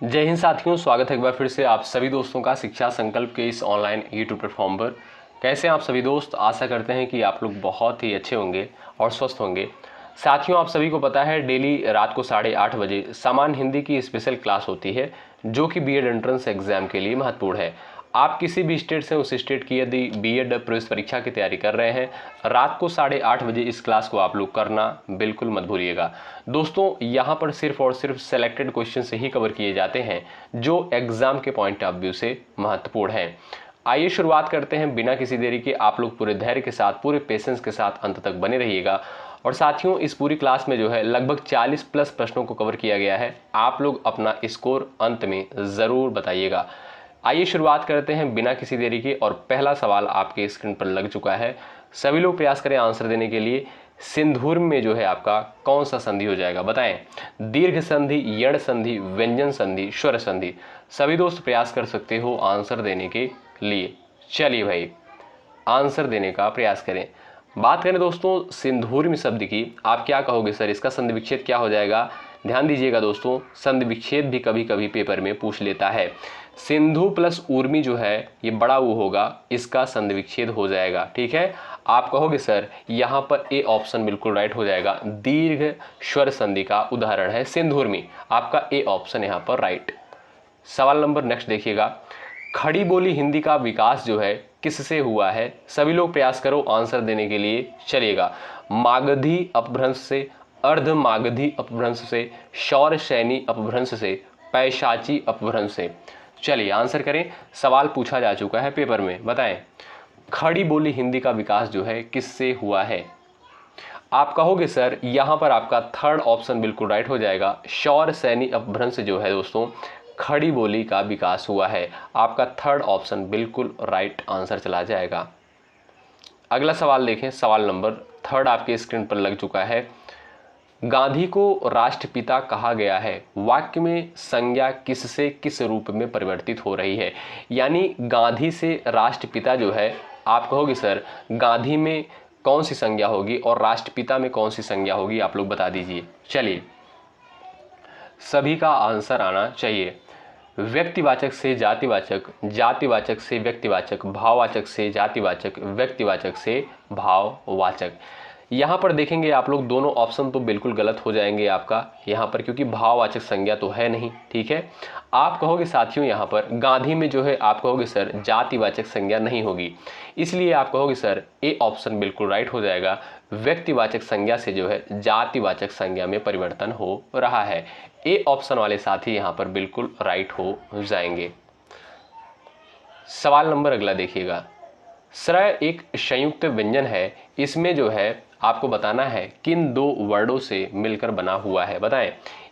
जय हिंद साथियों, स्वागत है एक बार फिर से आप सभी दोस्तों का शिक्षा संकल्प के इस ऑनलाइन यूट्यूब प्लेटफॉर्म पर। कैसे हैं आप सभी दोस्त? आशा करते हैं कि आप लोग बहुत ही अच्छे होंगे और स्वस्थ होंगे। साथियों, आप सभी को पता है डेली रात को 8:30 बजे सामान्य हिंदी की स्पेशल क्लास होती है जो कि बीएड एंट्रेंस एग्जाम के लिए महत्वपूर्ण है। आप किसी भी स्टेट से उस स्टेट की यदि बीएड प्रवेश परीक्षा की तैयारी कर रहे हैं, रात को 8:30 बजे इस क्लास को आप लोग करना बिल्कुल मत भूलिएगा। दोस्तों, यहाँ पर सिर्फ और सिर्फ सेलेक्टेड क्वेश्चन से ही कवर किए जाते हैं जो एग्जाम के पॉइंट ऑफ व्यू से महत्वपूर्ण है। आइए शुरुआत करते हैं बिना किसी देरी के। आप लोग पूरे धैर्य के साथ, पूरे पेशेंस के साथ अंत तक बने रहिएगा। और साथियों, इस पूरी क्लास में जो है लगभग 40 प्लस प्रश्नों को कवर किया गया है। आप लोग अपना स्कोर अंत में ज़रूर बताइएगा। आइए शुरुआत करते हैं बिना किसी देरी के। और पहला सवाल आपके स्क्रीन पर लग चुका है। सभी लोग प्रयास करें आंसर देने के लिए। सिंधुर में जो है आपका कौन सा संधि हो जाएगा? बताएं। दीर्घ संधि, यण संधि, व्यंजन संधि, स्वर संधि। सभी दोस्त प्रयास कर सकते हो आंसर देने के लिए। चलिए भाई, आंसर देने का प्रयास करें। बात करें दोस्तों सिंधुर्म शब्द की, आप क्या कहोगे सर? इसका संधि विच्छेद क्या हो जाएगा? ध्यान दीजिएगा दोस्तों, संधि विच्छेद भी कभी कभी पेपर में पूछ लेता है। सिंधु प्लस ऊर्मी जो है ये बड़ा ऊ होगा, इसका संधि विच्छेद हो जाएगा। ठीक है, आप कहोगे सर यहाँ पर ए ऑप्शन बिल्कुल राइट हो जाएगा। दीर्घ स्वर संधि का उदाहरण है सिंधुर्मी। आपका ए ऑप्शन यहाँ पर राइट। सवाल नंबर नेक्स्ट देखिएगा। खड़ी बोली हिंदी का विकास जो है किससे हुआ है? सभी लोग प्रयास करो आंसर देने के लिए। चलिएगा। मागधी अपभ्रंश से, अर्ध मागधी अपभ्रंश से, शौर सैनी अपभ्रंश से, पैशाची अपभ्रंश से। चलिए आंसर करें। सवाल पूछा जा चुका है पेपर में। बताएं, खड़ी बोली हिंदी का विकास जो है किससे हुआ है? आप कहोगे सर यहाँ पर आपका थर्ड ऑप्शन बिल्कुल राइट हो जाएगा। शौर सैनी अपभ्रंश जो है दोस्तों खड़ी बोली का विकास हुआ है। आपका थर्ड ऑप्शन बिल्कुल राइट आंसर चला जाएगा। अगला सवाल देखें। सवाल नंबर थर्ड आपके स्क्रीन पर लग चुका है। गांधी को राष्ट्रपिता कहा गया है, वाक्य में संज्ञा किससे किस रूप में परिवर्तित हो रही है? यानी गांधी से राष्ट्रपिता जो है, आप कहोगे सर गांधी में कौन सी संज्ञा होगी और राष्ट्रपिता में कौन सी संज्ञा होगी? आप लोग बता दीजिए। चलिए, सभी का आंसर आना चाहिए। व्यक्तिवाचक से जातिवाचक, जातिवाचक से व्यक्तिवाचक, भाववाचक से जातिवाचक, व्यक्तिवाचक से भाववाचक। यहाँ पर देखेंगे आप लोग दोनों ऑप्शन तो बिल्कुल गलत हो जाएंगे आपका यहाँ पर, क्योंकि भाववाचक संज्ञा तो है नहीं। ठीक है, आप कहोगे साथियों यहाँ पर गांधी में जो है आप कहोगे सर जातिवाचक संज्ञा नहीं होगी, इसलिए आप कहोगे सर ए ऑप्शन बिल्कुल राइट हो जाएगा। व्यक्तिवाचक संज्ञा से जो है जातिवाचक संज्ञा में परिवर्तन हो रहा है। ए ऑप्शन वाले साथी यहाँ पर बिल्कुल राइट हो जाएंगे। सवाल नंबर अगला देखिएगा। श्रय एक संयुक्त व्यंजन है, इसमें जो है आपको बताना है किन दो वर्डों से मिलकर बना हुआ है? बताएं।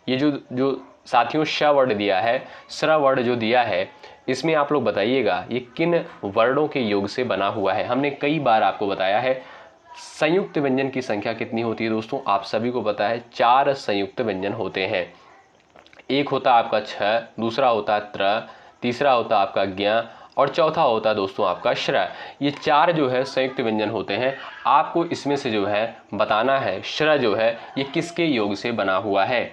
ये जो साथियों श वर्ड दिया है, श्र वर्ड जो दिया है, इसमें आप लोग बताइएगा ये किन वर्डों के योग से बना हुआ है? हमने कई बार आपको बताया है संयुक्त व्यंजन की संख्या कितनी होती है दोस्तों? आप सभी को पता है 4 संयुक्त व्यंजन होते हैं। एक होता है आपका छ, दूसरा होता है त्र, तीसरा होता है आपका ज्ञ और चौथा होता है दोस्तों आपका श्र। ये 4 जो है संयुक्त व्यंजन होते हैं। आपको इसमें से जो है बताना है श्र जो है ये किसके योग से बना हुआ है।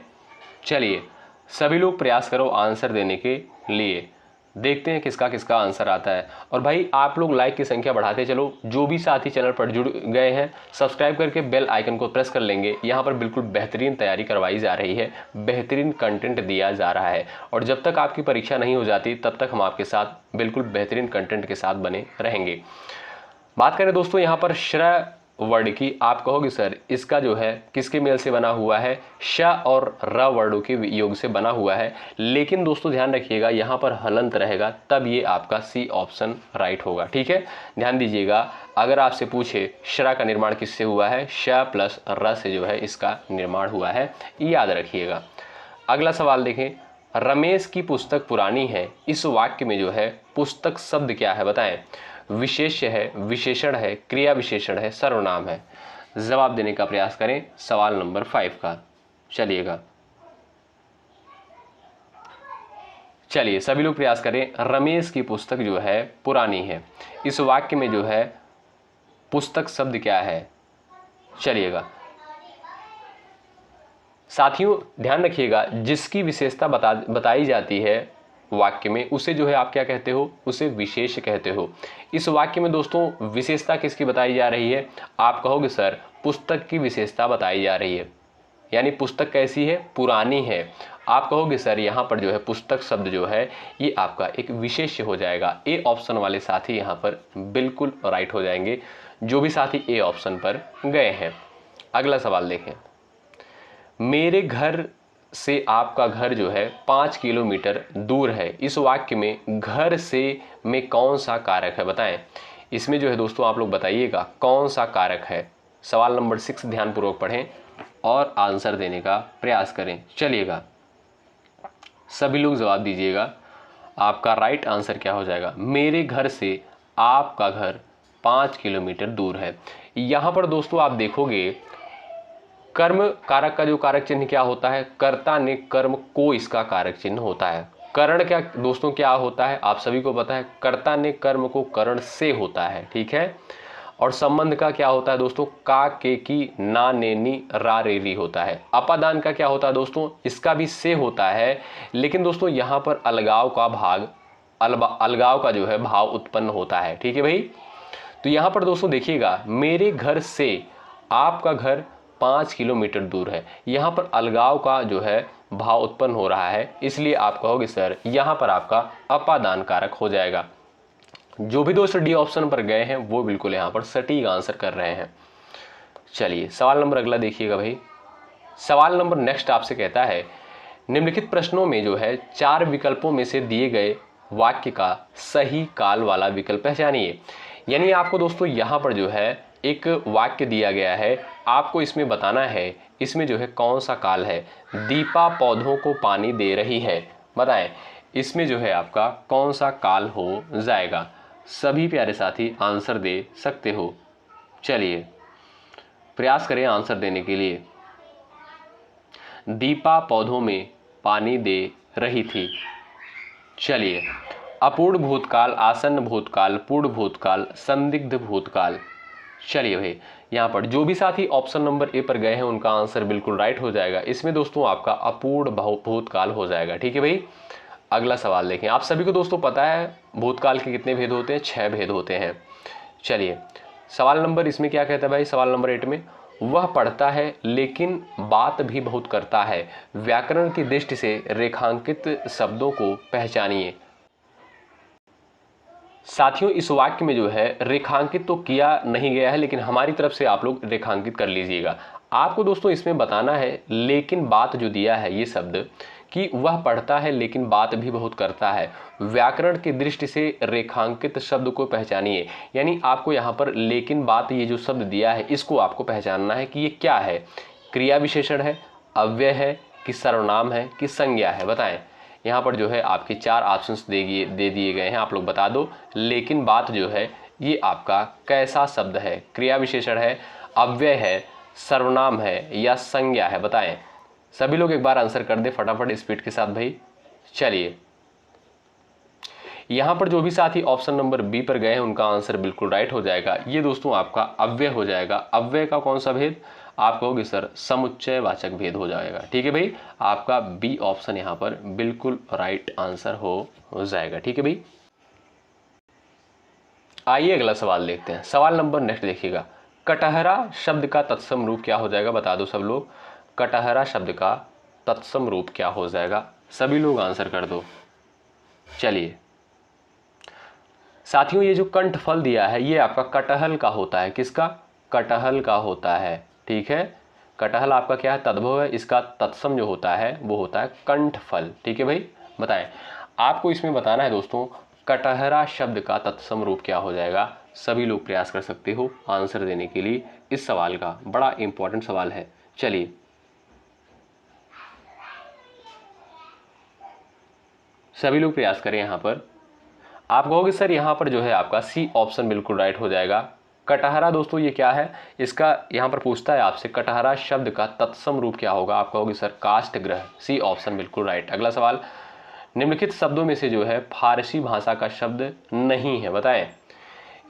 चलिए सभी लोग प्रयास करो आंसर देने के लिए। देखते हैं किसका किसका आंसर आता है। और भाई आप लोग लाइक की संख्या बढ़ाते चलो। जो भी साथी चैनल पर जुड़ गए हैं सब्सक्राइब करके बेल आइकन को प्रेस कर लेंगे। यहाँ पर बिल्कुल बेहतरीन तैयारी करवाई जा रही है, बेहतरीन कंटेंट दिया जा रहा है और जब तक आपकी परीक्षा नहीं हो जाती तब तक हम आपके साथ बिल्कुल बेहतरीन कंटेंट के साथ बने रहेंगे। बात करें दोस्तों यहाँ पर श्र वर्ड की, आप कहोगे सर इसका जो है किसके मेल से बना हुआ है? श और र वर्डों के योग से बना हुआ है। लेकिन दोस्तों ध्यान रखिएगा यहाँ पर हलंत रहेगा, तब ये आपका सी ऑप्शन राइट होगा। ठीक है, ध्यान दीजिएगा। अगर आपसे पूछे श्र का निर्माण किससे हुआ है? श प्लस र से जो है इसका निर्माण हुआ है, याद रखिएगा। अगला सवाल देखें। रमेश की पुस्तक पुरानी है, इस वाक्य में जो है पुस्तक शब्द क्या है? बताएं। विशेष्य है, विशेषण है, क्रिया विशेषण है, सर्वनाम है? जवाब देने का प्रयास करें सवाल नंबर 5 का। चलिए सभी लोग प्रयास करें। रमेश की पुस्तक जो है पुरानी है, इस वाक्य में जो है पुस्तक शब्द क्या है? चलिएगा साथियों ध्यान रखिएगा, जिसकी विशेषता बताई जाती है वाक्य में उसे जो है आप क्या कहते हो, उसे विशेष कहते हो। इस वाक्य में दोस्तों विशेषता किसकी बताई जा रही है? आप कहोगे सर पुस्तक की विशेषता बताई जा रही है, यानी पुस्तक कैसी है? पुरानी है। आप कहोगे सर यहाँ पर जो है पुस्तक शब्द जो है ये आपका एक विशेष्य हो जाएगा। ए ऑप्शन वाले साथी यहाँ पर बिल्कुल राइट हो जाएंगे, जो भी साथी ए ऑप्शन पर गए हैं। अगला सवाल देखें, मेरे घर से आपका घर जो है 5 किलोमीटर दूर है। इस वाक्य में घर से में कौन सा कारक है? बताएं। इसमें जो है दोस्तों आप लोग बताइएगा कौन सा कारक है। सवाल नंबर 6 ध्यानपूर्वक पढ़ें और आंसर देने का प्रयास करें। चलिएगा सभी लोग जवाब दीजिएगा, आपका राइट आंसर क्या हो जाएगा? मेरे घर से आपका घर 5 किलोमीटर दूर है। यहाँ पर दोस्तों आप देखोगे कर्म कारक का जो कारक चिन्ह क्या होता है? कर्ता ने कर्म को इसका कारक चिन्ह होता है। करण क्या दोस्तों क्या होता है? आप सभी को पता है, कर्ता ने कर्म को करण से होता है, ठीक है। और संबंध का क्या होता है दोस्तों? का के की ना ने नी रा रे री होता है। अपादान का क्या होता है दोस्तों? इसका भी से होता है, लेकिन दोस्तों यहाँ पर अलगाव का भाग अलगाव का जो है भाव उत्पन्न होता है, ठीक है भाई। तो यहाँ पर दोस्तों देखिएगा, मेरे घर से आपका घर 5 किलोमीटर दूर है, यहाँ पर अलगाव का जो है भाव उत्पन्न हो रहा है, इसलिए आप कहोगे सर यहाँ पर आपका अपादान कारक हो जाएगा। जो भी दोस्त डी ऑप्शन पर गए हैं वो बिल्कुल यहाँ पर सटीक आंसर कर रहे हैं। चलिए सवाल नंबर अगला देखिएगा भाई। सवाल नंबर नेक्स्ट आपसे कहता है, निम्नलिखित प्रश्नों में जो है 4 विकल्पों में से दिए गए वाक्य का सही काल वाला विकल्प पहचानिए। यानी आपको दोस्तों यहाँ पर जो है एक वाक्य दिया गया है, आपको इसमें बताना है इसमें जो है कौन सा काल है। दीपा पौधों को पानी दे रही है, बताएं इसमें जो है आपका कौन सा काल हो जाएगा। सभी प्यारे साथी आंसर दे सकते हो, चलिए प्रयास करें आंसर देने के लिए। दीपा पौधों में पानी दे रही थी। चलिए अपूर्ण भूतकाल, आसन्न भूतकाल, पूर्ण भूतकाल, संदिग्ध भूतकाल। चलिए भाई यहाँ पर जो भी साथी ऑप्शन नंबर ए पर गए हैं उनका आंसर बिल्कुल राइट हो जाएगा। इसमें दोस्तों आपका अपूर्ण भूतकाल हो जाएगा, ठीक है भाई। अगला सवाल देखें। आप सभी को दोस्तों पता है भूतकाल के कितने भेद होते हैं? 6 भेद होते हैं। चलिए सवाल नंबर इसमें क्या कहता है भाई? सवाल नंबर 8 में, वह पढ़ता है लेकिन बात भी बहुत करता है, व्याकरण की दृष्टि से रेखांकित शब्दों को पहचानिए। साथियों इस वाक्य में जो है रेखांकित तो किया नहीं गया है, लेकिन हमारी तरफ से आप लोग रेखांकित कर लीजिएगा। आपको दोस्तों इसमें बताना है लेकिन बात जो दिया है ये शब्द कि वह पढ़ता है लेकिन बात भी बहुत करता है, व्याकरण की दृष्टि से रेखांकित शब्द को पहचानिए। यानी आपको यहाँ पर लेकिन बात ये जो शब्द दिया है इसको आपको पहचानना है कि ये क्या है। क्रिया विशेषण है, अव्यय है, कि सर्वनाम है, कि संज्ञा है? बताएं। यहाँ पर जो है आपके 4 ऑप्शंस दे दिए गए हैं, आप लोग बता दो। लेकिन बात जो है ये आपका कैसा शब्द है? क्रिया विशेषण है, अव्यय है, सर्वनाम है या संज्ञा है? बताएं। सभी लोग एक बार आंसर कर दे फटाफट स्पीड के साथ भाई। चलिए यहाँ पर जो भी साथी ऑप्शन नंबर बी पर गए हैं उनका आंसर बिल्कुल राइट हो जाएगा। ये दोस्तों आपका अव्यय हो जाएगा। अव्यय का कौन सा भेद? आप कहोगे सर समुच्चयवाचक भेद हो जाएगा, ठीक है भाई। आपका बी ऑप्शन यहाँ पर बिल्कुल राइट आंसर हो जाएगा, ठीक है भाई। आइए अगला सवाल देखते हैं। सवाल नंबर नेक्स्ट देखिएगा, कटहरा शब्द का तत्सम रूप क्या हो जाएगा? बता दो सब लोग, कटहरा शब्द का तत्सम रूप क्या हो जाएगा? सभी लोग आंसर कर दो। चलिए साथियों ये जो कंठ फल दिया है ये आपका कटहल का होता है। किसका? कटहल का होता है, ठीक है। कटहल आपका क्या है? तद्भव है। इसका तत्सम जो होता है वो होता है कंठ फल, ठीक है भाई। बताएं। आपको इसमें बताना है दोस्तों कटहरा शब्द का तत्सम रूप क्या हो जाएगा। सभी लोग प्रयास कर सकते हो आंसर देने के लिए। इस सवाल का बड़ा इंपॉर्टेंट सवाल है। चलिए सभी लोग प्रयास करें। यहाँ पर आप कहोगे सर यहाँ पर जो है आपका सी ऑप्शन बिल्कुल राइट हो जाएगा। कटहरा दोस्तों ये क्या है? इसका यहाँ पर पूछता है आपसे कटहरा शब्द का तत्सम रूप क्या होगा? आप कहोगे सर काष्ठगृह। सी ऑप्शन बिल्कुल राइट। अगला सवाल, निम्नलिखित शब्दों में से जो है फारसी भाषा का शब्द नहीं है, बताएं।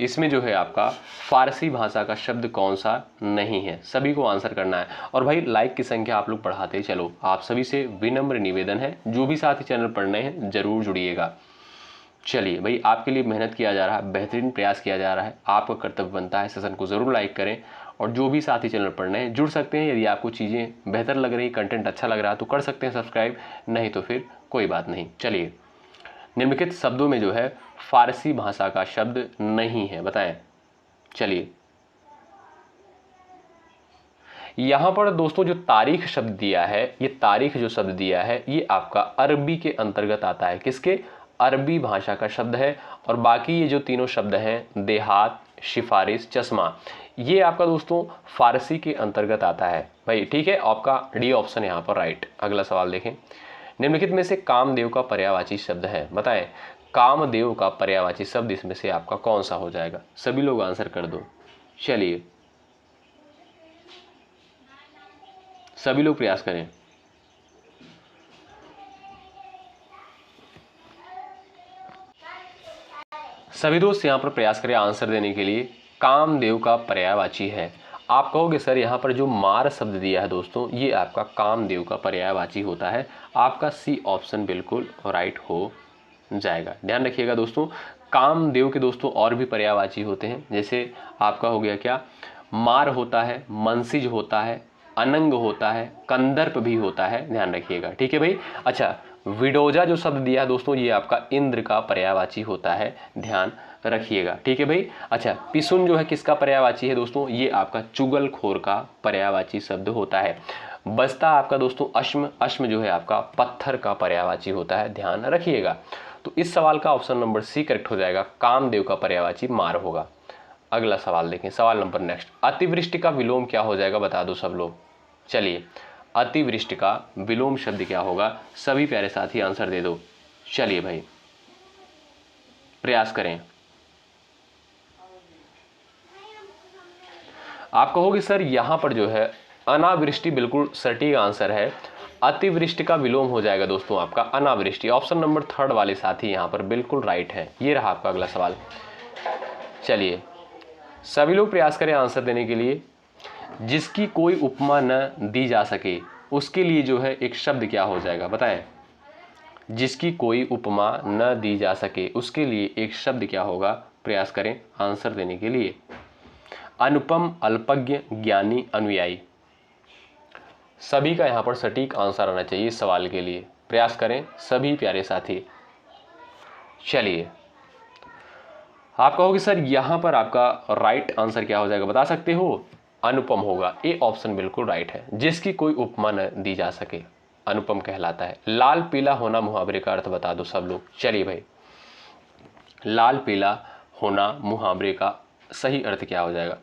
इसमें जो है आपका फारसी भाषा का शब्द कौन सा नहीं है, सभी को आंसर करना है। और भाई लाइक की संख्या आप लोग बढ़ाते चलो, आप सभी से विनम्र निवेदन है, जो भी साथी चैनल पर नए हैं जरूर जुड़िएगा। चलिए भाई, आपके लिए मेहनत किया जा रहा है, बेहतरीन प्रयास किया जा रहा है, आपका कर्तव्य बनता है सेशन को जरूर लाइक करें। और जो भी साथी चैनल पर नए जुड़ सकते हैं, यदि आपको चीज़ें बेहतर लग रही, कंटेंट अच्छा लग रहा है तो कर सकते हैं सब्सक्राइब, नहीं तो फिर कोई बात नहीं। चलिए, निम्नलिखित शब्दों में जो है फारसी भाषा का शब्द नहीं है, बताएं। चलिए, यहां पर दोस्तों जो तारीख शब्द दिया है, ये तारीख जो शब्द दिया है ये आपका अरबी के अंतर्गत आता है। किसके? अरबी भाषा का शब्द है। और बाकी ये जो तीनों शब्द हैं, देहात, सिफारिश, चश्मा, ये आपका दोस्तों फारसी के अंतर्गत आता है भाई। ठीक है, आपका डी ऑप्शन यहाँ पर राइट। अगला सवाल देखें, निम्नलिखित में से कामदेव का पर्यायवाची शब्द है, बताएं। कामदेव का पर्यायवाची शब्द इसमें से आपका कौन सा हो जाएगा? सभी लोग आंसर कर दो। चलिए, सभी लोग प्रयास करें। सभी दोस्त यहां पर प्रयास करें आंसर देने के लिए। कामदेव का पर्यायवाची है। आप कहोगे सर यहाँ पर जो मार शब्द दिया है दोस्तों, ये आपका कामदेव का पर्यायवाची होता है। आपका सी ऑप्शन बिल्कुल राइट हो जाएगा। ध्यान रखिएगा दोस्तों, कामदेव के दोस्तों और भी पर्यायवाची होते हैं, जैसे आपका हो गया क्या, मार होता है, मनसिज होता है, अनंग होता है, कंदर्प भी होता है। ध्यान रखिएगा, ठीक है भाई। अच्छा, विडोजा जो शब्द दिया है दोस्तों, ये आपका इंद्र का पर्यायवाची होता है, ध्यान रखिएगा, ठीक है भाई। अच्छा, पिसुन जो है किसका पर्यायवाची है दोस्तों? ये आपका चुगलखोर का पर्यायवाची शब्द होता है। बस्ता आपका दोस्तों अश्म, अश्म जो है आपका पत्थर का पर्यायवाची होता है, ध्यान रखिएगा। तो इस सवाल का ऑप्शन नंबर सी करेक्ट हो जाएगा, कामदेव का पर्यायवाची मार होगा। अगला सवाल देखें, सवाल नंबर नेक्स्ट, अतिवृष्टि का विलोम क्या हो जाएगा, बता दो सब लोग। चलिए, अतिवृष्टि का विलोम शब्द क्या होगा? सभी प्यारे साथी आंसर दे दो। चलिए भाई, प्रयास करें। आप कहोगे सर यहां पर जो है अनावृष्टि बिल्कुल सटीक आंसर है। अतिवृष्टि का विलोम हो जाएगा दोस्तों आपका अनावृष्टि। ऑप्शन नंबर थर्ड वाले साथी यहां पर बिल्कुल राइट है। ये रहा आपका अगला सवाल। चलिए, सभी लोग प्रयास करें आंसर देने के लिए। जिसकी कोई उपमा न दी जा सके, उसके लिए जो है एक शब्द क्या हो जाएगा, बताएं। जिसकी कोई उपमा न दी जा सके, उसके लिए एक शब्द क्या होगा? प्रयास करें आंसर देने के लिए। अनुपम, अल्पज्ञ, ज्ञानी, अनुयायी। सभी का यहां पर सटीक आंसर आना चाहिए इस सवाल के लिए। प्रयास करें सभी प्यारे साथी। चलिए, आप कहोगे सर यहां पर आपका राइट आंसर क्या हो जाएगा, बता सकते हो? अनुपम होगा। ए ऑप्शन बिल्कुल राइट है। जिसकी कोई उपमा न दी जा सके, अनुपम कहलाता है। लाल पीला होना मुहावरे का अर्थ बता दो सब लोग। चलिए भाई, लाल पीला होना मुहावरे का सही अर्थ क्या हो जाएगा?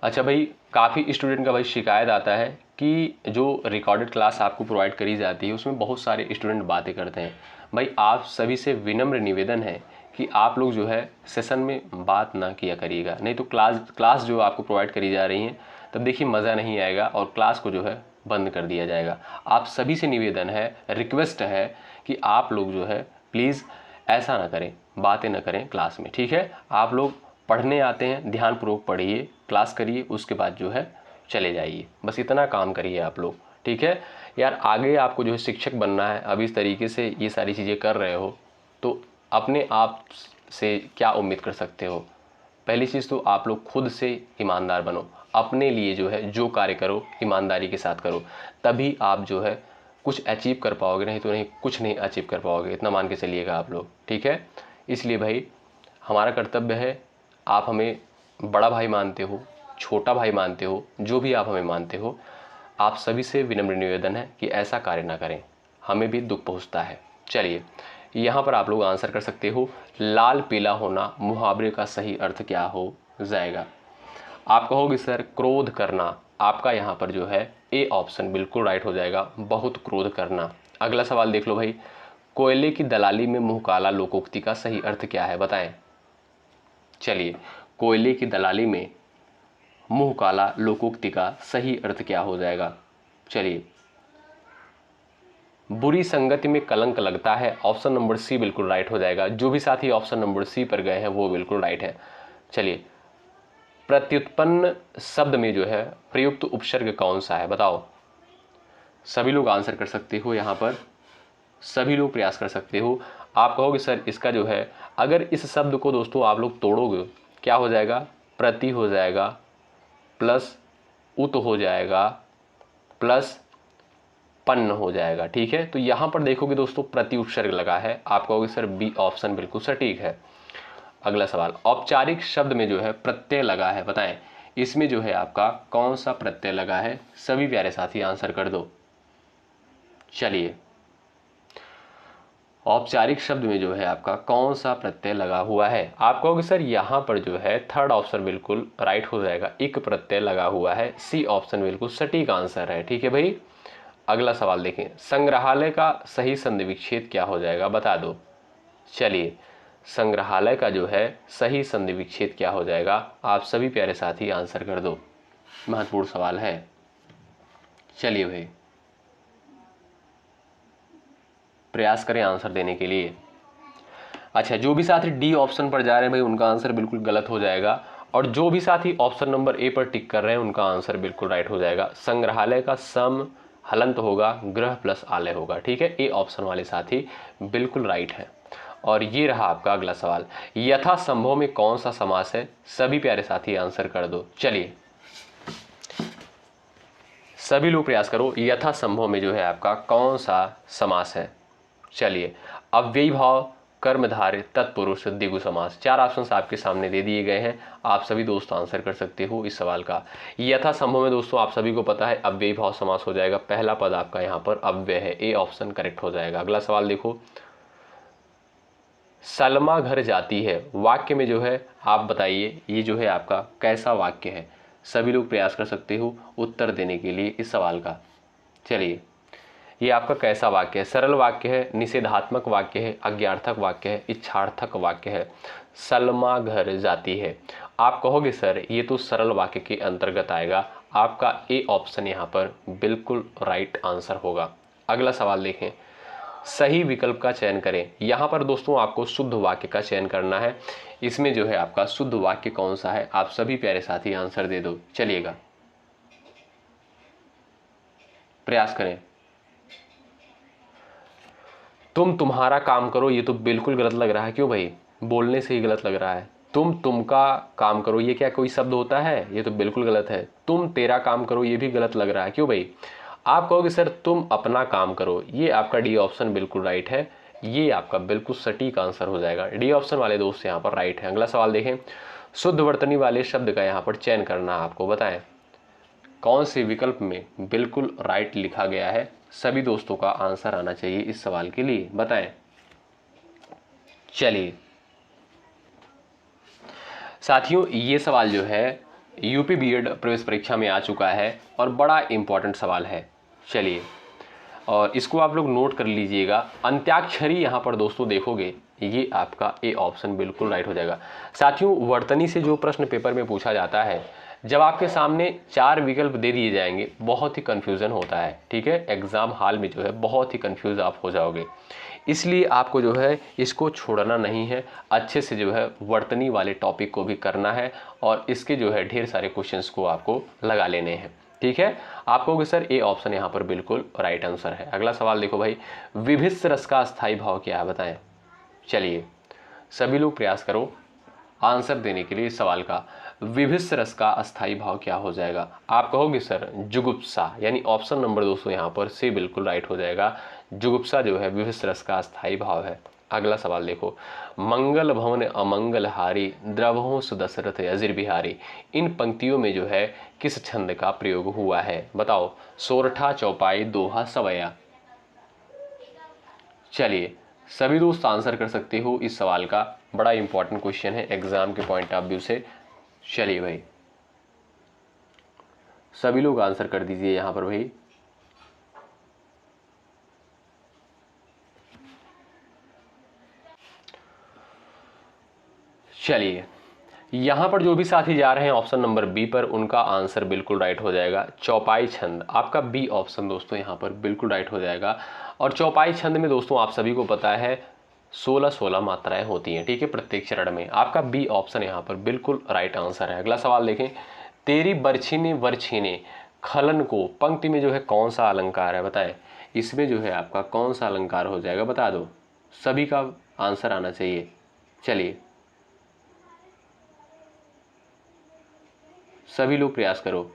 अच्छा भाई, काफ़ी स्टूडेंट का भाई शिकायत आता है कि जो रिकॉर्डेड क्लास आपको प्रोवाइड करी जाती है उसमें बहुत सारे स्टूडेंट बातें करते हैं। भाई आप सभी से विनम्र निवेदन है कि आप लोग जो है सेशन में बात ना किया करिएगा, नहीं तो क्लास जो आपको प्रोवाइड करी जा रही है तब देखिए मज़ा नहीं आएगा और क्लास को जो है बंद कर दिया जाएगा। आप सभी से निवेदन है, रिक्वेस्ट है कि आप लोग जो है प्लीज़ ऐसा ना करें, बातें ना करें क्लास में, ठीक है। आप लोग पढ़ने आते हैं, ध्यानपूर्वक पढ़िए, क्लास करिए, उसके बाद जो है चले जाइए। बस इतना काम करिए आप लोग, ठीक है यार। आगे आपको जो है शिक्षक बनना है, अब इस तरीके से ये सारी चीज़ें कर रहे हो तो अपने आप से क्या उम्मीद कर सकते हो? पहली चीज़ तो आप लोग खुद से ईमानदार बनो, अपने लिए जो है जो कार्य करो ईमानदारी के साथ करो, तभी आप जो है कुछ अचीव कर पाओगे, नहीं तो नहीं कुछ नहीं अचीव कर पाओगे, इतना मान के चलिएगा आप लोग, ठीक है। इसलिए भाई हमारा कर्तव्य है, आप हमें बड़ा भाई मानते हो, छोटा भाई मानते हो, जो भी आप हमें मानते हो, आप सभी से विनम्र निवेदन है कि ऐसा कार्य ना करें, हमें भी दुख पहुंचता है। चलिए, यहाँ पर आप लोग आंसर कर सकते हो, लाल पीला होना मुहावरे का सही अर्थ क्या हो जाएगा? आप कहोगे सर क्रोध करना, आपका यहाँ पर जो है ए ऑप्शन बिल्कुल राइट हो जाएगा, बहुत क्रोध करना। अगला सवाल देख लो भाई, कोयले की दलाली में मुंह काला लोकोक्ति का सही अर्थ क्या है, बताएं। चलिए, कोयले की दलाली में मुंह काला लोकोक्ति का सही अर्थ क्या हो जाएगा? चलिए, बुरी संगति में कलंक लगता है, ऑप्शन नंबर सी बिल्कुल राइट हो जाएगा। जो भी साथी ऑप्शन नंबर सी पर गए हैं वो बिल्कुल राइट है। चलिए, प्रत्युत्पन्न शब्द में जो है प्रयुक्त उपसर्ग कौन सा है, बताओ। सभी लोग आंसर कर सकते हो, यहाँ पर सभी लोग प्रयास कर सकते हो। आप कहोगे सर इसका जो है, अगर इस शब्द को दोस्तों आप लोग तोड़ोगे क्या हो जाएगा, प्रति हो जाएगा प्लस उत हो जाएगा प्लस पन्न हो जाएगा। ठीक है, तो यहाँ पर देखोगे दोस्तों प्रति उपसर्ग लगा है, आप कहोगे सर बी ऑप्शन बिल्कुल सटीक है। अगला सवाल, औपचारिक शब्द में जो है प्रत्यय लगा है, बताएं इसमें जो है आपका कौन सा प्रत्यय लगा है। सभी प्यारे साथी आंसर कर दो। चलिए, औपचारिक शब्द में जो है आपका कौन सा प्रत्यय लगा हुआ है। आप कहोगे सर यहाँ पर जो है थर्ड ऑप्शन बिल्कुल राइट हो जाएगा, इक प्रत्यय लगा हुआ है। सी ऑप्शन बिल्कुल सटीक आंसर है। ठीक है भाई, अगला सवाल देखें, संग्रहालय का सही संधि विच्छेद क्या हो जाएगा, बता दो। चलिए, संग्रहालय का जो है सही संधि विच्छेद क्या हो जाएगा, आप सभी प्यारे साथी आंसर कर दो, महत्वपूर्ण सवाल है। चलिए भाई, प्रयास करें आंसर देने के लिए। अच्छा, जो भी साथी डी ऑप्शन पर जा रहे हैं भाई उनका आंसर बिल्कुल गलत हो जाएगा, और जो भी साथी ऑप्शन नंबर ए पर टिक कर रहे हैं उनका आंसर बिल्कुल राइट हो जाएगा। संग्रहालय का सम हलंत होगा, ग्रह प्लस आलय होगा। ठीक है, ए ऑप्शन वाले साथी बिल्कुल राइट है। और ये रहा आपका अगला सवाल, यथासंभव में कौन सा समास है, सभी प्यारे साथी आंसर कर दो। चलिए, सभी लोग प्रयास करो, यथासंभव में जो है आपका कौन सा समास है। चलिए, अव्ययी भाव, कर्मधारय, तत्पुरुष, द्विगु समास। चार ऑप्शंस आपके सामने दे दिए गए हैं, आप सभी दोस्त आंसर कर सकते हो इस सवाल का। यथासंभव में दोस्तों आप सभी को पता है अव्ययी भाव समास हो जाएगा, पहला पद आपका यहाँ पर अव्यय है, ए ऑप्शन करेक्ट हो जाएगा। अगला सवाल देखो, सलमा घर जाती है, वाक्य में जो है आप बताइए ये जो है आपका कैसा वाक्य है। सभी लोग प्रयास कर सकते हो उत्तर देने के लिए इस सवाल का। चलिए, ये आपका कैसा वाक्य है, सरल वाक्य है, निषेधात्मक वाक्य है, अज्ञार्थक वाक्य है, इच्छार्थक वाक्य है। सलमा घर जाती है, आप कहोगे सर ये तो सरल वाक्य के अंतर्गत आएगा, आपका ए ऑप्शन यहाँ पर बिल्कुल राइट आंसर होगा। अगला सवाल देखें, सही विकल्प का चयन करें। यहाँ पर दोस्तों आपको शुद्ध वाक्य का चयन करना है, इसमें जो है आपका शुद्ध वाक्य कौन सा है, आप सभी प्यारे साथी आंसर दे दो। चलिएगा, प्रयास करें। तुम तुम्हारा काम करो, ये तो बिल्कुल गलत लग रहा है, क्यों भाई, बोलने से ही गलत लग रहा है। तुम का काम करो, ये क्या कोई शब्द होता है, ये तो बिल्कुल गलत है। तुम तेरा काम करो, ये भी गलत लग रहा है, क्यों भाई। आप कहोगे सर तुम अपना काम करो, ये आपका डी ऑप्शन बिल्कुल राइट है, ये आपका बिल्कुल सटीक आंसर हो जाएगा। डी ऑप्शन वाले दोस्त यहाँ पर राइट है। अगला सवाल देखें, शुद्ध वर्तनी वाले शब्द का यहाँ पर चयन करना है आपको, बताएं कौन से विकल्प में बिल्कुल राइट लिखा गया है। सभी दोस्तों का आंसर आना चाहिए इस सवाल के लिए, बताएं। चलिए साथियों, ये सवाल जो है यूपी बीएड प्रवेश परीक्षा में आ चुका है और बड़ा इंपॉर्टेंट सवाल है। चलिए, और इसको आप लोग नोट कर लीजिएगा। अंत्याक्षरी यहाँ पर दोस्तों देखोगे, ये आपका ए ऑप्शन बिल्कुल राइट हो जाएगा। साथियों, वर्तनी से जो प्रश्न पेपर में पूछा जाता है, जब आपके सामने चार विकल्प दे दिए जाएंगे बहुत ही कन्फ्यूज़न होता है। ठीक है, एग्ज़ाम हॉल में जो है बहुत ही कन्फ्यूज़ आप हो जाओगे, इसलिए आपको जो है इसको छोड़ना नहीं है, अच्छे से जो है वर्तनी वाले टॉपिक को भी करना है और इसके जो है ढेर सारे क्वेश्चंस को आपको लगा लेने हैं। ठीक है, आप कहोगे सर ए ऑप्शन यहाँ पर बिल्कुल राइट आंसर है। अगला सवाल देखो भाई, विभिन्न रस का अस्थायी भाव क्या है, बताएं। चलिए, सभी लोग प्रयास करो आंसर देने के लिए इस सवाल का। विभिन्न रस का अस्थायी भाव क्या हो जाएगा। आप कहोगे सर जुगुप्सा, यानी ऑप्शन नंबर दोस्तों यहाँ पर सी बिल्कुल राइट हो जाएगा। जुगुप्सा जो है विभिन्न रस का अस्थायी भाव है। अगला सवाल देखो, मंगल भवन अमंगल हारी, द्रवहों दशरथ अजिर बिहारी, इन पंक्तियों में जो है किस छंद का प्रयोग हुआ है, बताओ। सोरठा, चौपाई, दोहा, सवैया। चलिए, सभी दोस्त आंसर कर सकते हो इस सवाल का, बड़ा इंपॉर्टेंट क्वेश्चन है एग्जाम के पॉइंट ऑफ व्यू से। चलिए भाई, सभी लोग आंसर कर दीजिए यहां पर भाई। चलिए, यहां पर जो भी साथी जा रहे हैं ऑप्शन नंबर बी पर, उनका आंसर बिल्कुल राइट हो जाएगा। चौपाई छंद, आपका बी ऑप्शन दोस्तों यहां पर बिल्कुल राइट हो जाएगा। और चौपाई छंद में दोस्तों आप सभी को पता है 16 मात्राएं होती हैं, ठीक है, प्रत्येक चरण में। आपका बी ऑप्शन यहाँ पर बिल्कुल राइट आंसर है। अगला सवाल देखें, तेरी बरछी ने वर्छी खलन को, पंक्ति में जो है कौन सा अलंकार है, बताएं। इसमें जो है आपका कौन सा अलंकार हो जाएगा, बता दो, सभी का आंसर आना चाहिए। चलिए सभी लोग प्रयास करो।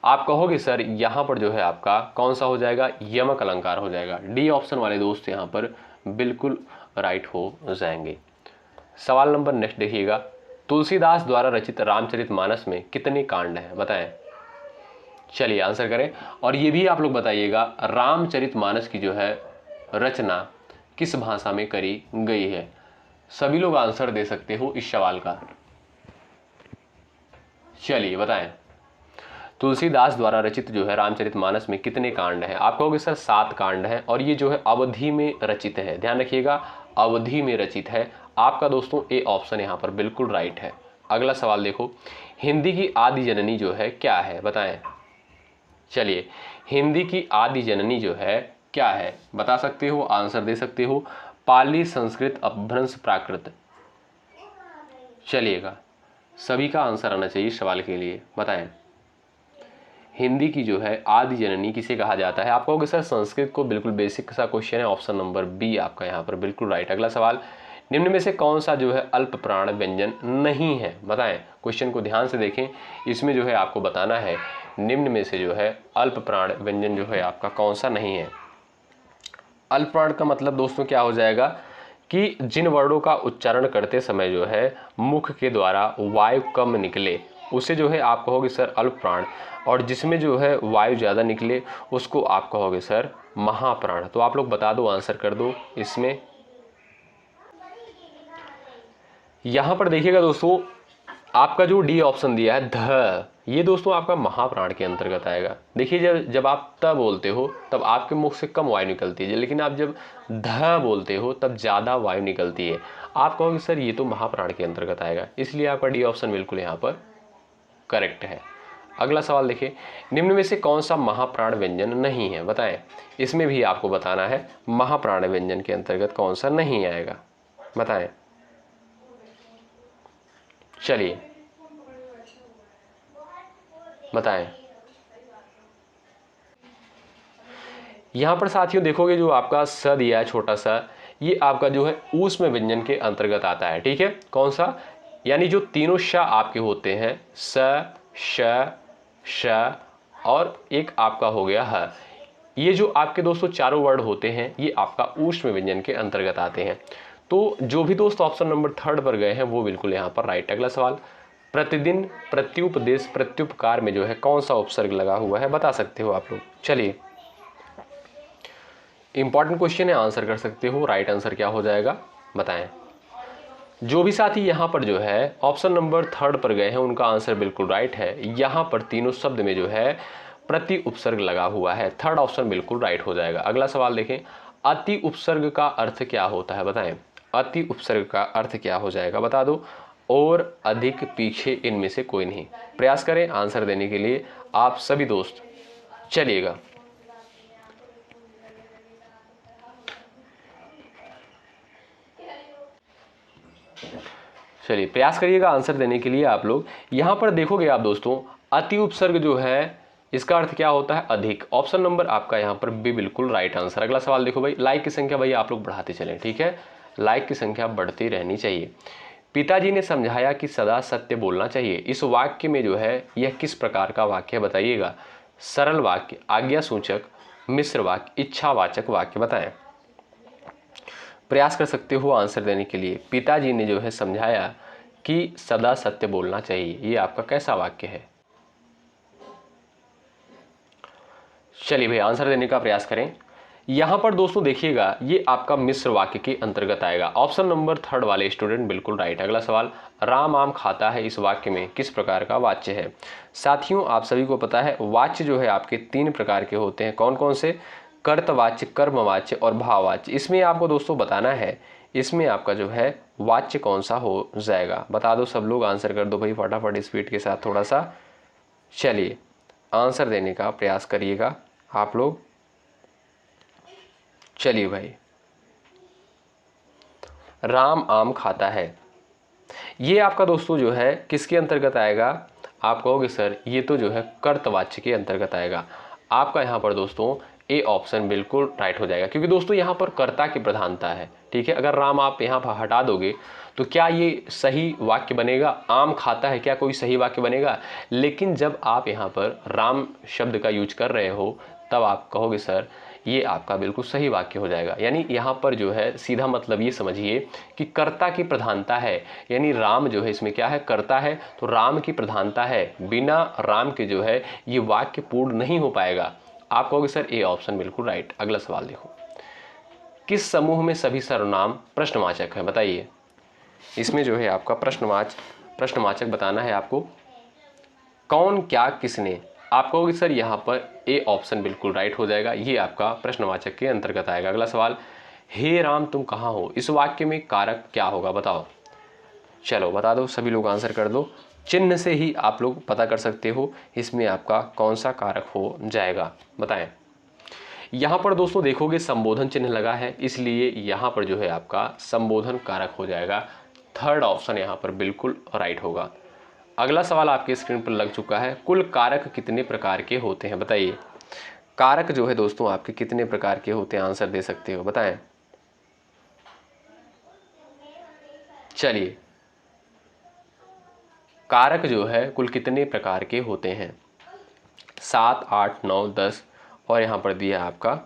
आप कहोगे सर यहाँ पर जो है आपका कौन सा हो जाएगा, यमक अलंकार हो जाएगा। डी ऑप्शन वाले दोस्त यहाँ पर बिल्कुल राइट हो जाएंगे। सवाल नंबर नेक्स्ट देखिएगा, तुलसीदास द्वारा रचित रामचरितमानस में कितने कांड हैं, बताएं। चलिए आंसर करें, और ये भी आप लोग बताइएगा रामचरितमानस की जो है रचना किस भाषा में करी गई है। सभी लोग आंसर दे सकते हो इस सवाल का। चलिए बताएं, तुलसीदास द्वारा रचित जो है रामचरितमानस में कितने कांड हैं। आप कहोगे सर 7 कांड हैं, और ये जो है अवधि में रचित है। ध्यान रखिएगा, अवधि में रचित है। आपका दोस्तों ए ऑप्शन यहाँ पर बिल्कुल राइट है। अगला सवाल देखो, हिंदी की आदि जननी जो है क्या है, बताएं। चलिए, हिंदी की आदि जननी जो है क्या है, बता सकते हो, आंसर दे सकते हो। पाली, संस्कृत, अपभ्रंश, प्राकृत। चलिएगा सभी का आंसर आना चाहिए सवाल के लिए, बताएं। हिंदी की जो है आदि जननी किसे कहा जाता है। आप कहोगे सर संस्कृत को, बिल्कुल बेसिक सा क्वेश्चन है। ऑप्शन नंबर बी आपका यहाँ पर बिल्कुल राइट। अगला सवाल, निम्न में से कौन सा जो है अल्प प्राण व्यंजन नहीं है, बताएं। क्वेश्चन को ध्यान से देखें, इसमें जो है आपको बताना है निम्न में से जो है अल्प प्राण व्यंजन जो है आपका कौन सा नहीं है। अल्प प्राण का मतलब दोस्तों क्या हो जाएगा कि जिन वर्णों का उच्चारण करते समय जो है मुख के द्वारा वायु कम निकले, उसे जो है आप कहोगे सर अल्प प्राण, और जिसमें जो है वायु ज़्यादा निकले उसको आप कहोगे सर महाप्राण। तो आप लोग बता दो, आंसर कर दो इसमें। यहाँ पर देखिएगा दोस्तों, आपका जो डी ऑप्शन दिया है ध, ये दोस्तों आपका महाप्राण के अंतर्गत आएगा। देखिए जब आप त बोलते हो तब आपके मुख से कम वायु निकलती है, लेकिन आप जब ध बोलते हो तब ज़्यादा वायु निकलती है। आप कहोगे सर ये तो महाप्राण के अंतर्गत आएगा, इसलिए आपका डी ऑप्शन बिल्कुल यहाँ पर करेक्ट है। अगला सवाल देखिए, निम्न में से कौन सा महाप्राण व्यंजन नहीं है, बताएं। इसमें भी आपको बताना है महाप्राण व्यंजन के अंतर्गत कौन सा नहीं आएगा, बताएं। चलिए बताएं। यहां पर साथियों देखोगे जो आपका स दिया है छोटा सा, ये आपका जो है ऊष्म व्यंजन के अंतर्गत आता है, ठीक है। कौन सा, यानी जो तीनों श आपके होते हैं, स, श, श और एक आपका हो गया ह, ये जो आपके दोस्तों चारों वर्ड होते हैं ये आपका ऊष्म व्यंजन के अंतर्गत आते हैं। तो जो भी दोस्त ऑप्शन नंबर 3 पर गए हैं वो बिल्कुल यहाँ पर राइट। अगला सवाल, प्रतिदिन, प्रत्युपदेश, प्रत्युपकार में जो है कौन सा उपसर्ग लगा हुआ है, बता सकते हो आप लोग। चलिए इंपॉर्टेंट क्वेश्चन है, आंसर कर सकते हो। राइट आंसर क्या हो जाएगा, बताएं। जो भी साथी यहाँ पर जो है ऑप्शन नंबर 3 पर गए हैं उनका आंसर बिल्कुल राइट है। यहाँ पर तीनों शब्द में जो है प्रति उपसर्ग लगा हुआ है, 3rd ऑप्शन बिल्कुल राइट हो जाएगा। अगला सवाल देखें, अति उपसर्ग का अर्थ क्या होता है, बताएं। अति उपसर्ग का अर्थ क्या हो जाएगा, बता दो। और, अधिक, पीछे, इनमें से कोई नहीं। प्रयास करें आंसर देने के लिए आप सभी दोस्त। चलिएगा चलिए प्रयास करिएगा आंसर देने के लिए आप लोग। यहां पर देखोगे आप दोस्तों, अति उपसर्ग जो है इसका अर्थ क्या होता है, अधिक। ऑप्शन नंबर आपका यहाँ पर बी बिल्कुल राइट आंसर। अगला सवाल देखो भाई, लाइक की संख्या भाई आप लोग बढ़ाते चलें, ठीक है, लाइक की संख्या बढ़ती रहनी चाहिए। पिताजी ने समझाया कि सदा सत्य बोलना चाहिए, इस वाक्य में जो है यह किस प्रकार का वाक्य है, बताइएगा। सरल वाक्य, आज्ञा सूचक, मिश्र वाक्य, इच्छावाचक वाक्य, बताएं। प्रयास कर सकते हो आंसर देने के लिए। पिताजी ने जो है समझाया कि सदा सत्य बोलना चाहिए, ये आपका कैसा वाक्य है। चलिए भाई आंसर देने का प्रयास करें। यहां पर दोस्तों देखिएगा ये आपका मिश्र वाक्य के अंतर्गत आएगा। ऑप्शन नंबर 3 वाले स्टूडेंट बिल्कुल राइट। अगला सवाल, राम आम खाता है, इस वाक्य में किस प्रकार का वाच्य है। साथियों आप सभी को पता है वाच्य जो है आपके 3 प्रकार के होते हैं, कौन कौन से, कर्तवाच्य, कर्मवाच्य और भाववाच्य। इसमें आपको दोस्तों बताना है इसमें आपका जो है वाच्य कौन सा हो जाएगा, बता दो सब लोग, आंसर कर दो भाई फटाफट स्पीड के साथ थोड़ा सा। चलिए आंसर देने का प्रयास करिएगा आप लोग। चलिए भाई, राम आम खाता है, ये आपका दोस्तों जो है किसके अंतर्गत आएगा? आप कहोगे सर ये तो जो है कर्तवाच्य के अंतर्गत आएगा। आपका यहाँ पर दोस्तों ए ऑप्शन बिल्कुल राइट हो जाएगा, क्योंकि दोस्तों यहाँ पर कर्ता की प्रधानता है। ठीक है, अगर राम आप यहाँ पर हटा दोगे तो क्या ये सही वाक्य बनेगा? आम खाता है, क्या कोई सही वाक्य बनेगा? लेकिन जब आप यहाँ पर राम शब्द का यूज कर रहे हो तब आप कहोगे सर ये आपका बिल्कुल सही वाक्य हो जाएगा। यानी यहाँ पर जो है सीधा मतलब ये समझिए कि कर्ता की प्रधानता है, यानी राम जो है इसमें क्या है? कर्ता है, तो राम की प्रधानता है, बिना राम के जो है ये वाक्य पूर्ण नहीं हो पाएगा। आप कहोगे सर ए ऑप्शन बिल्कुल राइट। अगला सवाल देखो, किस समूह में सभी सर्वनाम प्रश्नवाचक है? बताइए, इसमें जो है आपका प्रश्नवाचक बताना है आपको। कौन, क्या, किसने। आप कहोगे सर यहाँ पर ए ऑप्शन बिल्कुल राइट हो जाएगा, ये आपका प्रश्नवाचक के अंतर्गत आएगा। अगला सवाल, हे राम तुम कहाँ हो, इस वाक्य में कारक क्या होगा? बताओ, चलो बता दो, सभी लोग आंसर कर दो। चिन्ह से ही आप लोग पता कर सकते हो इसमें आपका कौन सा कारक हो जाएगा, बताएं। यहाँ पर दोस्तों देखोगे संबोधन चिन्ह लगा है, इसलिए यहाँ पर जो है आपका संबोधन कारक हो जाएगा। थर्ड ऑप्शन यहाँ पर बिल्कुल राइट होगा। अगला सवाल आपके स्क्रीन पर लग चुका है, कुल कारक कितने प्रकार के होते हैं? बताइए, कारक जो है दोस्तों आपके कितने प्रकार के होते हैं? आंसर दे सकते हो, बताएं। चलिए, कारक जो है कुल कितने प्रकार के होते हैं? 7, 8, 9, 10 और यहाँ पर दिया आपका,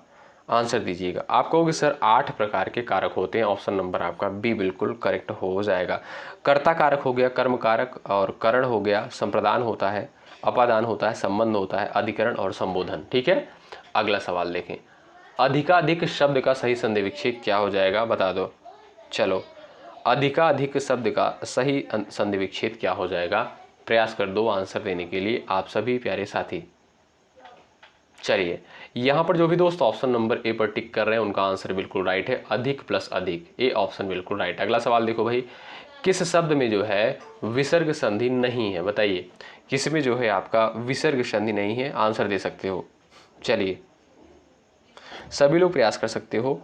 आंसर दीजिएगा। आप कहोगे सर 8 प्रकार के कारक होते हैं, ऑप्शन नंबर आपका बी बिल्कुल करेक्ट हो जाएगा। कर्ता कारक हो गया, कर्म कारक और करण हो गया, संप्रदान होता है, अपादान होता है, संबंध होता है, अधिकरण और संबोधन। ठीक है, अगला सवाल देखें, अधिकाधिक शब्द का सही संधि विच्छेद क्या हो जाएगा? बता दो। चलो, अधिकाधिक शब्द का सही संधि विच्छेद क्या हो जाएगा? प्रयास कर दो आंसर देने के लिए आप सभी प्यारे साथी। चलिए, यहाँ पर जो भी दोस्त ऑप्शन नंबर ए पर टिक कर रहे हैं उनका आंसर बिल्कुल राइट है, अधिक प्लस अधिक, ए ऑप्शन बिल्कुल राइट। अगला सवाल देखो भाई, किस शब्द में जो है विसर्ग संधि नहीं है? बताइए, किस में जो है आपका विसर्ग संधि नहीं है? आंसर दे सकते हो। चलिए, सभी लोग प्रयास कर सकते हो।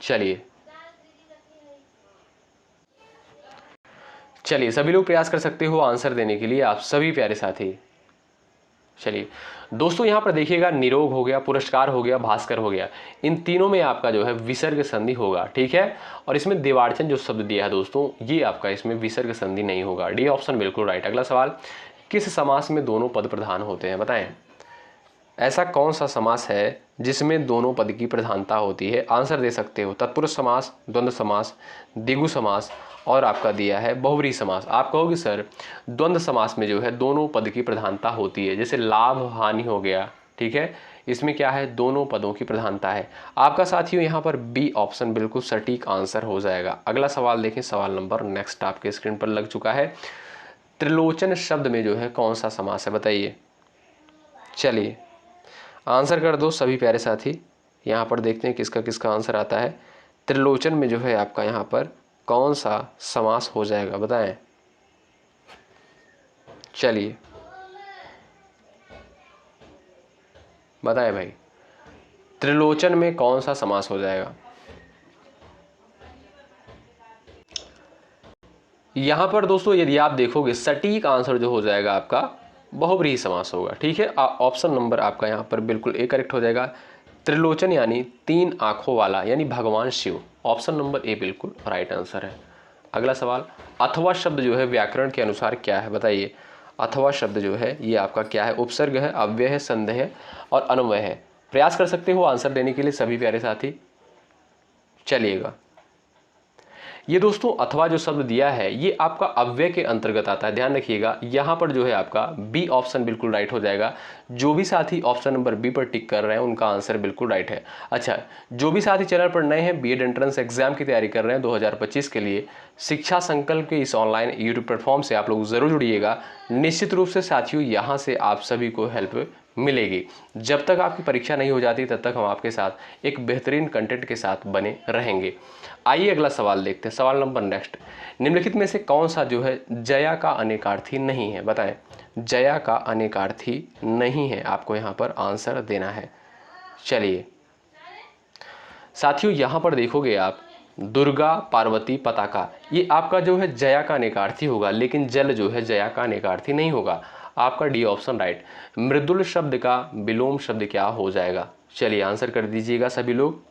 चलिए सभी लोग प्रयास कर सकते हो आंसर देने के लिए, आप सभी प्यारे साथी। चलिए दोस्तों, यहाँ पर देखिएगा, निरोग हो गया, पुरस्कार हो गया, भास्कर हो गया, इन तीनों में आपका जो है विसर्ग संधि होगा। ठीक है, और इसमें देवार्चन जो शब्द दिया है दोस्तों, ये आपका इसमें विसर्ग संधि नहीं होगा। डी ऑप्शन बिल्कुल राइट। अगला सवाल, किस समास में दोनों पद प्रधान होते हैं? बताएं, ऐसा कौन सा समास है जिसमें दोनों पद की प्रधानता होती है? आंसर दे सकते हो। तत्पुरुष समास, द्वंद्व समास, द्विगु समास और आपका दिया है बहुव्रीहि समास। आप कहोगे सर द्वंद्व समास में जो है दोनों पद की प्रधानता होती है, जैसे लाभ हानि हो गया। ठीक है, इसमें क्या है? दोनों पदों की प्रधानता है। आपका साथियों यहाँ पर बी ऑप्शन बिल्कुल सटीक आंसर हो जाएगा। अगला सवाल देखें, सवाल नंबर नेक्स्ट आपके स्क्रीन पर लग चुका है, त्रिलोचन शब्द में जो है कौन सा समास है? बताइए। चलिए आंसर कर दो सभी प्यारे साथी। यहाँ पर देखते हैं किसका किसका आंसर आता है। त्रिलोचन में जो है आपका यहाँ पर कौन सा समास हो जाएगा? बताएं। चलिए बताएं भाई, त्रिलोचन में कौन सा समास हो जाएगा? यहाँ पर दोस्तों यदि आप देखोगे सटीक आंसर जो हो जाएगा आपका बहुव्रीहि समास होगा। ठीक है, ऑप्शन नंबर आपका यहाँ पर बिल्कुल ए करेक्ट हो जाएगा। त्रिलोचन यानी तीन आंखों वाला, यानी भगवान शिव। ऑप्शन नंबर ए बिल्कुल राइट आंसर है। अगला सवाल, अथवा शब्द जो है व्याकरण के अनुसार क्या है? बताइए। अथवा शब्द जो है ये आपका क्या है? उपसर्ग है, अव्यय है, संदेह है और अन्वय है। प्रयास कर सकते हो आंसर देने के लिए सभी प्यारे साथी। चलिएगा, ये दोस्तों अथवा जो शब्द दिया है ये आपका अव्यय के अंतर्गत आता है, ध्यान रखिएगा। यहाँ पर जो है आपका बी ऑप्शन बिल्कुल राइट हो जाएगा। जो भी साथी ऑप्शन नंबर बी पर टिक कर रहे हैं उनका आंसर बिल्कुल राइट है। अच्छा, जो भी साथी चैनल पर नए हैं, बीएड एंट्रेंस एग्जाम की तैयारी कर रहे हैं 2025 के लिए, शिक्षा संकल्प के इस ऑनलाइन यूट्यूब प्लेटफॉर्म से आप लोग जरूर जुड़िएगा। निश्चित रूप से साथियों यहाँ से आप सभी को हेल्प मिलेगी। जब तक आपकी परीक्षा नहीं हो जाती तब तक हम आपके साथ एक बेहतरीन कंटेंट के साथ बने रहेंगे। आइए अगला सवाल देखते हैं, सवाल नंबर नेक्स्ट, निम्नलिखित में से कौन सा जो है जया का अनेकार्थी नहीं है? बताएं। जया का अनेकार्थी नहीं है, आपको यहाँ पर आंसर देना है। चलिए साथियों, यहाँ पर देखोगे आप दुर्गा पार्वती पताका, ये आपका जो है जया का अनेकार्थी होगा, लेकिन जल जो है जया का अनेकार्थी नहीं होगा। आपका डी ऑप्शन राइट। मृदुल शब्द का विलोम शब्द क्या हो जाएगा? चलिए आंसर कर दीजिएगा सभी लोग।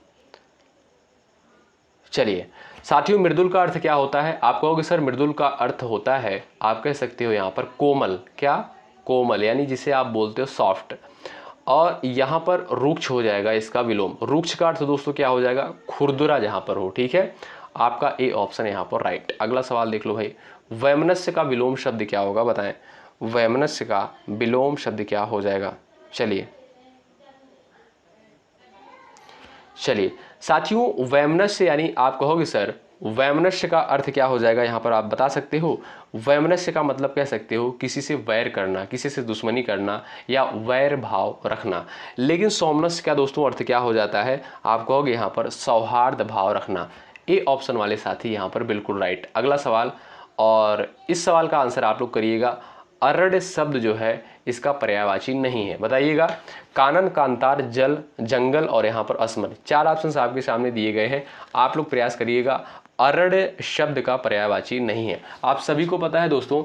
चलिए साथियों, मृदुल का अर्थ क्या होता है? आप कहोगे सर मृदुल का अर्थ होता है, आप कह सकते हो यहाँ पर कोमल। क्या? कोमल, यानी जिसे आप बोलते हो सॉफ्ट। और यहाँ पर रुक्ष हो जाएगा इसका विलोम। रुक्ष का अर्थ दोस्तों क्या हो जाएगा? खुरदुरा जहाँ पर हो। ठीक है, आपका ए ऑप्शन यहाँ पर राइट। अगला सवाल देख लो भाई, वैमनस्य का विलोम शब्द क्या होगा? बताएं, वैमनस्य का विलोम शब्द क्या हो जाएगा? चलिए साथियों, वैमनस्य यानी आप कहोगे सर वैमनस्य का अर्थ क्या हो जाएगा? यहाँ पर आप बता सकते हो। वैमनस्य का मतलब कह सकते हो किसी से वैर करना, किसी से दुश्मनी करना या वैर भाव रखना। लेकिन सौमनस्य का दोस्तों अर्थ क्या हो जाता है? आप कहोगे यहाँ पर सौहार्द भाव रखना। ए ऑप्शन वाले साथी यहाँ पर बिल्कुल राइट। अगला सवाल, और इस सवाल का आंसर आप लोग करिएगा। अरण्य शब्द जो है इसका पर्यायवाची नहीं है, बताइएगा। कानन, कांतार, जल, जंगल और यहाँ पर असमन, चार ऑप्शन आपके सामने दिए गए हैं। आप लोग प्रयास करिएगा। अरण्य शब्द का पर्यायवाची नहीं है। आप सभी को पता है दोस्तों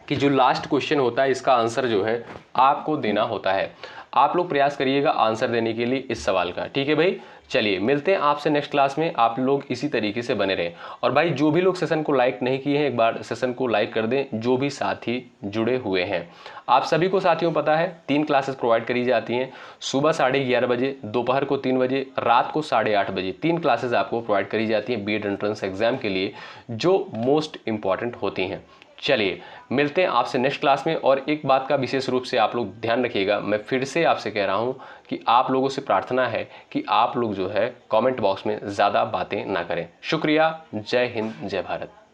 कि जो लास्ट क्वेश्चन होता है इसका आंसर जो है आपको देना होता है। आप लोग प्रयास करिएगा आंसर देने के लिए इस सवाल का। ठीक है भाई, चलिए मिलते हैं आपसे नेक्स्ट क्लास में। आप लोग इसी तरीके से बने रहें। और भाई जो भी लोग सेशन को लाइक नहीं किए हैं, एक बार सेशन को लाइक कर दें, जो भी साथी जुड़े हुए हैं। आप सभी को साथियों पता है 3 क्लासेस प्रोवाइड करी जाती हैं। सुबह 11:30 बजे, दोपहर को 3 बजे, रात को 8:30 बजे 3 क्लासेस आपको प्रोवाइड करी जाती हैं बीएड एंट्रेंस एग्जाम के लिए, जो मोस्ट इंपॉर्टेंट होती हैं। चलिए मिलते हैं आपसे नेक्स्ट क्लास में। और एक बात का विशेष रूप से आप लोग ध्यान रखिएगा, मैं फिर से आपसे कह रहा हूँ कि आप लोगों से प्रार्थना है कि आप लोग जो है कमेंट बॉक्स में ज़्यादा बातें ना करें। शुक्रिया, जय हिंद, जय भारत।